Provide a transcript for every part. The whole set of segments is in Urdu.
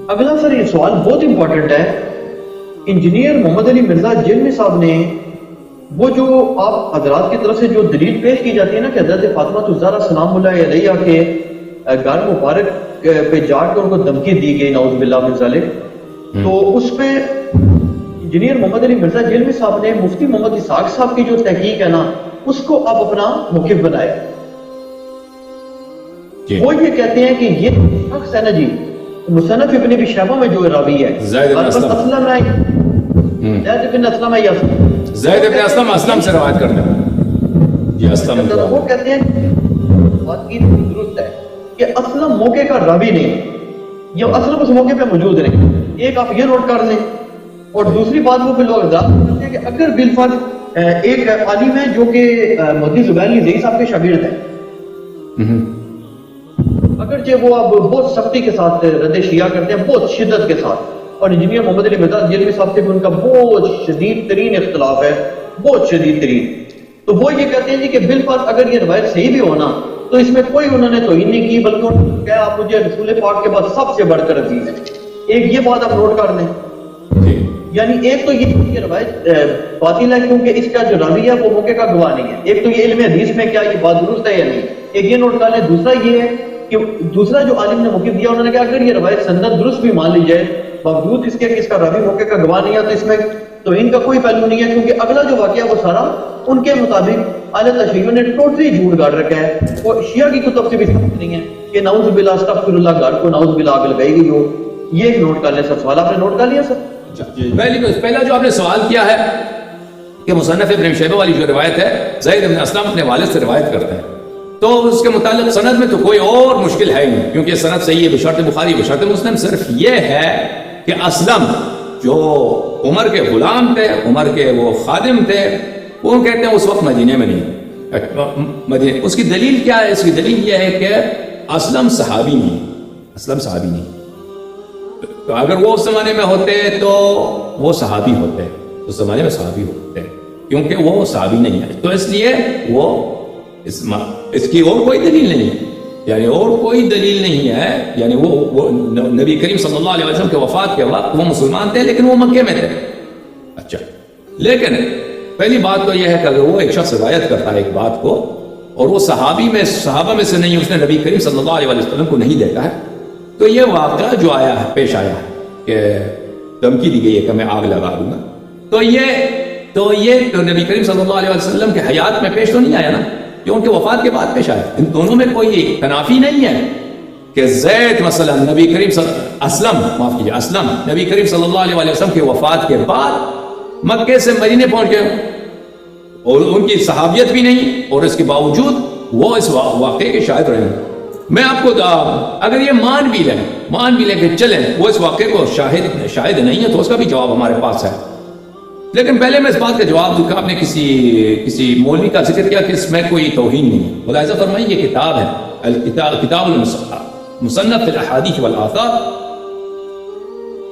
اگلا سر یہ سوال بہت امپورٹنٹ ہے. انجینئر محمد علی مرزا جلمی صاحب نے وہ جو آپ حضرات کی طرف سے جو دلیل پیش کی جاتی ہے نا کہ حضرت فاطمہ الزہرا سلام اللہ علیہا کے گھر مبارک پہ جا کے ان کو دھمکی دی گئی نعوذ باللہ من ذالک، تو اس پہ انجینئر محمد علی مرزا جلمی صاحب نے مفتی محمد اسحاق صاحب کی جو تحقیق ہے نا اس کو آپ اپنا موقف بنائے. وہ یہ کہتے ہیں کہ یہ شخص ہے نا جی مصنف ابن ابی شیبہ میں جو راوی ہے زید بن اسلم سے روایت کرتے ہیں. یہ اسلم وہ کہتے ہیں بات کی درست ہے کہ اسلم موقع کا راوی نہیں، یا اسلم اس موقع پہ موجود نہیں. ایک آپ یہ نوٹ کر لیں. اور دوسری بات وہ لوگ کرتے ہیں کہ اگر بالفرض ایک عالم ہے جو کہ مہدی زبیر علی زئی صاحب کے شاگرد ہیں، اگرچہ وہ اب بہت سختی کے ساتھ رد شیعہ کرتے ہیں، بہت شدت کے ساتھ، اور انجینئر محمد علی مرزا جلمی صاحب سے بھی ان کا بہت شدید ترین اختلاف ہے، بہت شدید ترین. تو وہ یہ کہتے ہیں جی کہ بالفرض اگر یہ روایت صحیح بھی ہونا تو اس میں کوئی انہوں نے توہین نہیں کی، بلکہ انہوں نے کہا آپ مجھے رسول پاک کے بعد سب سے بڑھ کر عزیز ہیں. ایک یہ بات آپ نوٹ کر لیں. یعنی ایک تو یہ روایت باطل ہے کیونکہ اس کا جو راوی ہے وہ موقع کا گواہ نہیں ہے. ایک تو یہ علم حدیث میں کیا یہ بات درست ہے یا نہیں، ایک یہ نوٹ کر لیں. دوسرا یہ ہے کہ دوسرا جو عالم نے موقف دیا انہوں نے کہا اگر یہ روایت سند درست بھی مان لی جائے باوجود اس کے کہ اس کا راوی موقع کا گواہ نہیں ہے تو اس میں توہین کا کوئی پہلو نہیں ہے، کیونکہ اگلا جو واقعہ وہ سارا ان کے مطابق اہل تشیع نے ٹوٹلی جھوٹ گاڑ رکھا ہے. وہ شیعہ کی کتب سے بھی ثابت نہیں ہے کہ نعوذ باللہ استغفر اللہ گھر کو نعوذ باللہ آگ لگائی گئی ہو. یہ ایک نوٹ کر لیں سر. سوال آپ نے نوٹ کر لیا سر؟ پہلا جو آپ نے سوال کیا ہے کہ مصنف ابن شیبہ والی جو روایت ہے زید بن اسلم اپنے والد سے روایت کرتے ہیں، تو اس کے متعلق سند میں تو کوئی اور مشکل ہے نہیں، کیونکہ سند صحیح ہے بشرط بخاری بشرط مسلم. صرف یہ ہے کہ اسلم جو عمر کے غلام تھے، عمر کے وہ خادم تھے، وہ کہتے ہیں اس وقت مدینے میں نہیں. اس کی دلیل کیا ہے؟ اس کی دلیل یہ ہے کہ اسلم صحابی نہیں، اسلم صحابی نہیں. تو اگر وہ اس زمانے میں ہوتے تو وہ صحابی ہوتے، اس زمانے میں صحابی ہوتے، کیونکہ وہ صحابی نہیں ہے. تو اس لیے وہ اس کی اور کوئی دلیل نہیں ہے، یعنی اور کوئی دلیل نہیں ہے. یعنی وہ نبی کریم صلی اللہ علیہ وسلم کے وفات کے وقت وہ مسلمان تھے لیکن وہ مکے میں تھے. اچھا، لیکن پہلی بات تو یہ ہے کہ اگر وہ ایک شخص روایت کرتا ہے ایک بات کو اور وہ صحابہ میں سے نہیں، اس نے نبی کریم صلی اللہ علیہ وسلم کو نہیں دیکھا ہے، تو یہ واقعہ جو آیا ہے پیش آیا ہے کہ دھمکی دی گئی ہے کہ میں آگ لگا دوں گا، تو یہ نبی کریم صلی اللہ علیہ وسلم کے حیات میں پیش تو نہیں آیا نا، یہ ان کے وفات کے بعد پیش آیا. ان دونوں میں کوئی تنافی نہیں ہے کہ زید مثلا اسلم نبی کریم صلی اللہ علیہ وسلم کے وفات کے بعد مکے سے مدینے پہنچ گئے اور ان کی صحابیت بھی نہیں، اور اس کے باوجود وہ اس واقعے کے شاہد رہے. میں آپ کو اگر یہ مان بھی لیں کہ چلیں وہ اس واقعے کو شاہد نہیں ہے تو اس کا بھی جواب ہمارے پاس ہے. لیکن پہلے میں اس بات کا جواب دوں کہ آپ نے کسی مولوی کا ذکر کیا کہ اس میں کوئی توہین نہیں. ملاحظہ فرمائیے یہ کتاب ہے کتاب المصنف فی الاحادیث والآثار،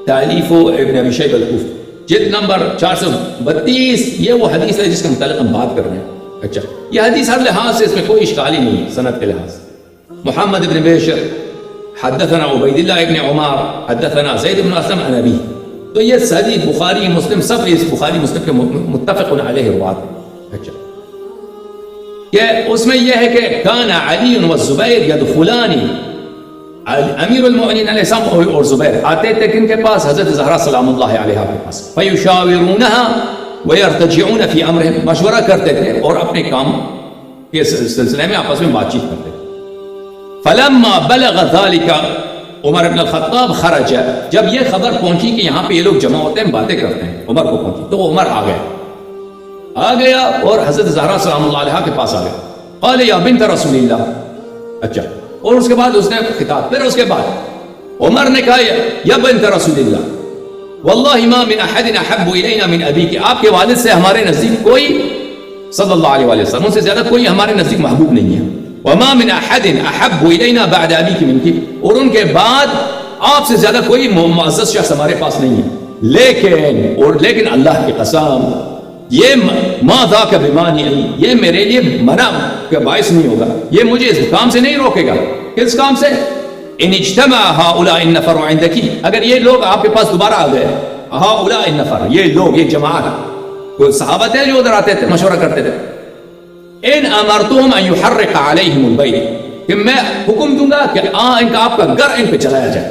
تالیف ابن ابی شیبہ الکوفی، جلد نمبر 432. یہ وہ حدیث ہے جس کے متعلق ہم بات کر رہے ہیں. اچھا، یہ حدیث ہر لحاظ سے اس میں کوئی اشکال ہی نہیں ہے سند کے لحاظ سے. محمد بن بشر حدثنا عبید اللہ ابن عمر حدثنا زید بن اسلم عن ابی. تو یہ صحیح بخاری مسلم سب اس بخاری مسلم کے متفق علیہ روایت ہے. اچھا، کہ اس میں یہ ہے کہ کان علی والزبیر یدخلان، امیر المؤمنین علیہ السلام اور زبیر آتے تھے کن کے پاس؟ حضرت زہرا سلام اللہ علیہا کے پاس. فیشاورونها ویرتجعون فی امرہم، مشورہ کرتے تھے اور اپنے کام کے سلسلے میں آپس میں بات چیت کرتے تھے. فلما بلغ ذلك عمر بن الخطاب خرج، جب یہ خبر پہنچی کہ یہاں پہ یہ لوگ جمع ہوتے ہیں باتیں کرتے ہیں، عمر کو پہنچی تو عمر آ گیا اور حضرت زہرا سلام اللہ علیہا کے پاس آ گیا. قال یا بنت رسول اللہ. اچھا، اور اس کے بعد اس نے خطاب، پھر اس کے بعد عمر نے کہا یا بنت رسول اللہ واللہ ما من احد احب الینا من ابیک، آپ کے والد سے ہمارے نزدیک کوئی صلی اللہ علیہ وسلم سے زیادہ کوئی ہمارے نزدیک محبوب نہیں ہے. وما من احد احب الینا بعد ابیک منک، اور ان کے بعد آپ سے زیادہ کوئی معزز شخص ہمارے پاس نہیں ہے. لیکن اللہ کی قسم یہ ما ذاک بمانع، یہ میرے لیے منع کا باعث نہیں ہوگا، یہ مجھے اس کام سے نہیں روکے گا. کس کام سے؟ ان اجتمع هؤلاء النفر عندك، اگر یہ لوگ آپ کے پاس دوبارہ آ گئے، هؤلاء النفر، یہ لوگ، یہ جماعت، کوئی صحابہ تھے جو ادھر آتے تھے مشورہ کرتے تھے، ان امرتهم ان يحرق عليهم البيت، کہ میں حکم دوں گا کہ ان کا آپ کا گھر ان پہ چلایا جائے.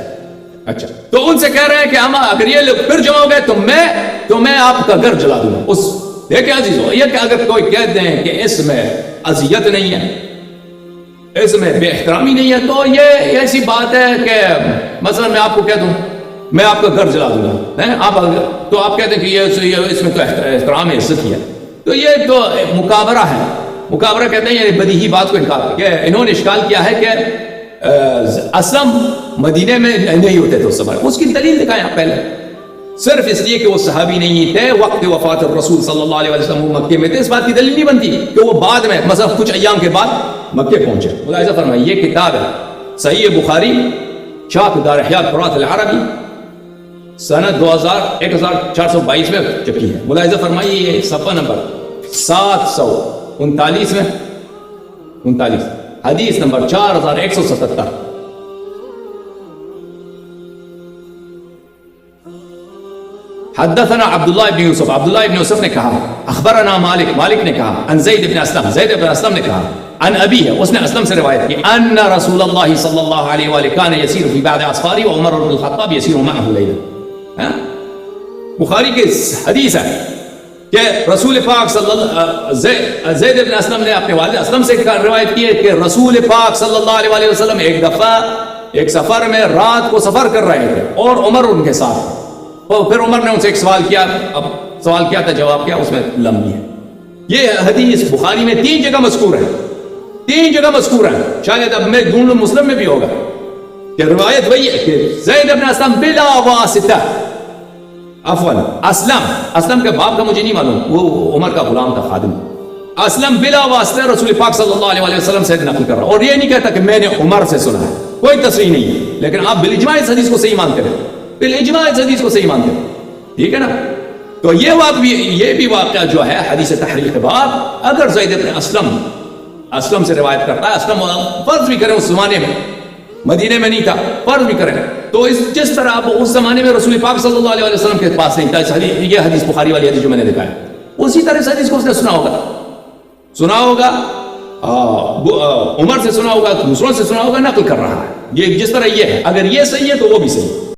اچھا، تو ان سے کہہ رہے ہیں کہ اگر یہ لوگ پھر جمع ہو گئے تو میں آپ کا گھر جلا دوں گا. اس دیکھیں عزیزو، یہ کہ اگر کوئی کہہ دیں کہ اس میں اذیت نہیں ہے، اس میں بے احترامی نہیں ہے، تو یہ ایسی بات ہے کہ مثلا میں آپ کو کہہ دوں میں آپ کا گھر جلا دوں گا، تو آپ کہتے ہیں کہ یہ اس میں تو احترام ہے، عزت ہی ہے. تو یہ تو مکابرہ ہے. مکابرہ کہتے ہیں یہ بدیہی بات کو انکار کیا. انہوں نے اشکال کیا ہے کہ اسلم مدینے میں نہیں ہوتے تھے اس زمانے. اس کی دلیل دکھائیں آپ پہلے. صرف اس لیے کہ وہ صحابی نہیں تھے وقت وفات الرسول صلی اللہ علیہ وسلم وہ مکے میں تھے، اس بات کی دلیل نہیں بنتی کہ وہ بعد میں مثلا کچھ ایام کے بعد مکے پہنچے. ملاحظہ فرمائیے، یہ کتاب ہے صحیح بخاری، چاپ دار احیاء التراث العربی، سنہ 1422 میں چھپی ہے. ملاحظہ فرمائیے یہ صفحہ نمبر 739 میں 39، حدیث نمبر 4177. حدثنا عبداللہ ابن یوسف، عبداللہ ابن یوسف نے کہا اخبرنا مالک، مالک نے کہا عن زید بن اسلم، زید بن اسلم نے کہا عن ابیہ، اس نے اسلم سے روایت کی، ان رسول اللہ صلی اللہ علیہ وآلہ کان یسیر فی بعض اسفاری وعمر بن الخطاب یسیر معه لیلا. بخاری کے حدیث ہے کہ رسول پاک زید بن اسلم نے اپنے والد اسلم سے روایت کی ہے کہ رسول پاک صلی اللہ علیہ وآلہ وسلم ایک دفعہ ایک سفر میں رات کو سفر کر رہے تھے اور عمر ان کے ساتھ. اور پھر عمر نے ان سے ایک سوال کیا، اب سوال کیا تھا، جواب کیا، اس میں لمبی ہے. یہ حدیث بخاری میں 3 جگہ مذکور ہے، 3 جگہ مذکور ہے. شاید اب میں ڈھونڈوں مسلم میں بھی ہوگا کہ روایت وہی ہے کہ زید بن اسلم بلا واسطہ، عفوا اسلم کے باپ کا مجھے نہیں معلوم، وہ عمر کا غلام تھا، خادم. اسلم بلا واسطہ رسول پاک صلی اللہ علیہ وسلم سے نقل کر رہا، اور یہ نہیں کہتا کہ میں نے عمر سے سنا ہے، کوئی تصریح نہیں ہے. لیکن آپ بالاجماع اس حدیث کو صحیح مانتے ہیں، بالاجماع اس حدیث کو صحیح مانتے ہیں، ٹھیک ہے نا. تو یہ بھی واقعہ جو ہے حدیث تحریق باب، اگر زید بن اسلم سے روایت کرتا ہے، اسلم فرض بھی کریں اس زمانے میں مدینے میں نہیں تھا، فرض بھی کریں، تو جس طرح آپ اس زمانے میں رسول پاک صلی اللہ علیہ وسلم کے پاس نہیں تھا، یہ حدیث بخاری والی حدیث جو میں نے دکھایا، اسی طرح اس حدیث کو اس نے سنا ہوگا عمر سے سنا ہوگا، دوسروں سے سنا ہوگا، نقل کر رہا ہے. یہ جس طرح یہ ہے، اگر یہ صحیح ہے تو وہ بھی صحیح ہے.